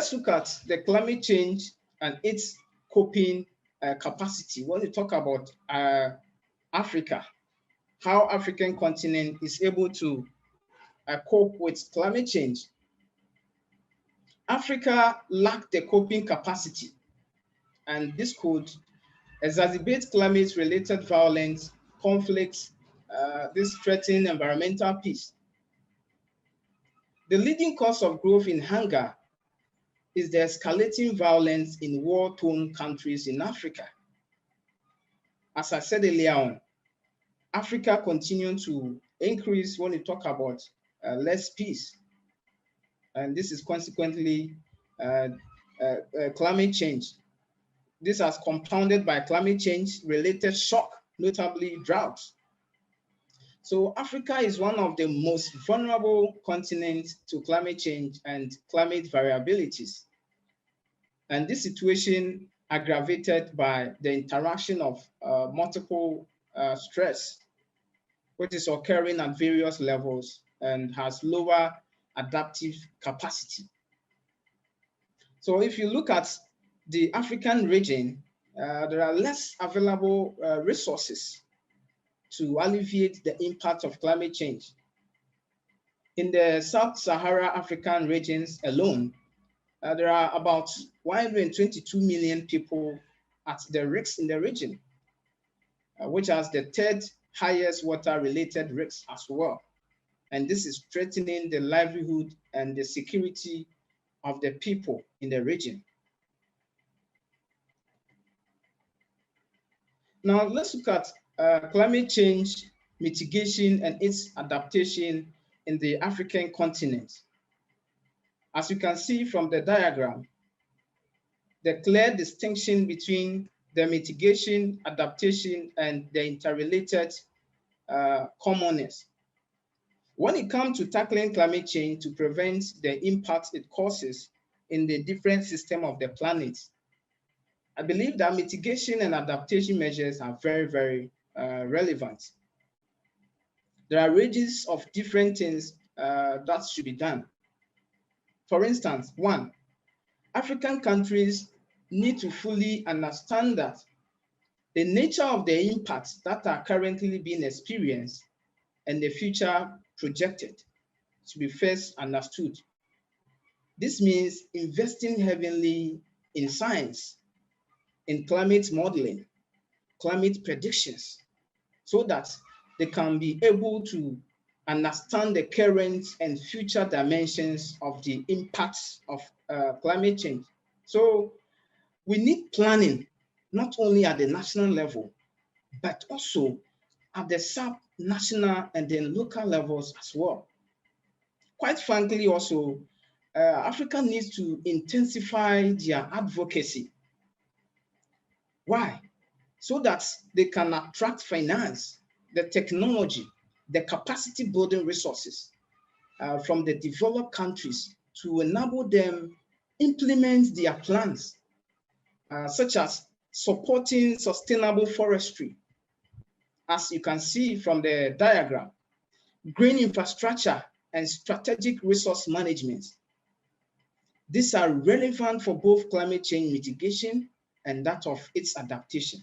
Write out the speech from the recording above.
let's look at the climate change and its coping capacity. When we talk about Africa, how African continent is able to cope with climate change. Africa lacked the coping capacity, and this could exacerbate climate-related violence, conflicts, this threaten environmental peace. The leading cause of growth in hunger is the escalating violence in war-torn countries in Africa. As I said earlier on, Africa continues to increase when we talk about less peace. And this is consequently climate change. This has compounded by climate change related shock, notably droughts. So Africa is one of the most vulnerable continents to climate change and climate variabilities. And this situation aggravated by the interaction of multiple stress, which is occurring at various levels and has lower adaptive capacity. So if you look at the African region, there are less available resources to alleviate the impact of climate change. In the Sub-Saharan African regions alone, there are about 122 million people at the risks in the region, which has the third highest water-related risks as well. And this is threatening the livelihood and the security of the people in the region. Now let's look at climate change mitigation and its adaptation in the African continent. As you can see from the diagram, the clear distinction between the mitigation, adaptation, and the interrelated commonness. When it comes to tackling climate change to prevent the impact it causes in the different systems of the planet, I believe that mitigation and adaptation measures are very, very relevant. There are ranges of different things that should be done. For instance, one, African countries need to fully understand that the nature of the impacts that are currently being experienced and the future projected should be first understood. This means investing heavily in science, in climate modeling, climate predictions, so that they can be able to understand the current and future dimensions of the impacts of climate change. So we need planning, not only at the national level, but also at the sub-national and then local levels as well. Quite frankly, also, Africa needs to intensify their advocacy. Why? So that they can attract finance, the technology, the capacity building resources from the developed countries to enable them implement their plans, such as supporting sustainable forestry. As you can see from the diagram, green infrastructure and strategic resource management. These are relevant for both climate change mitigation and that of its adaptation.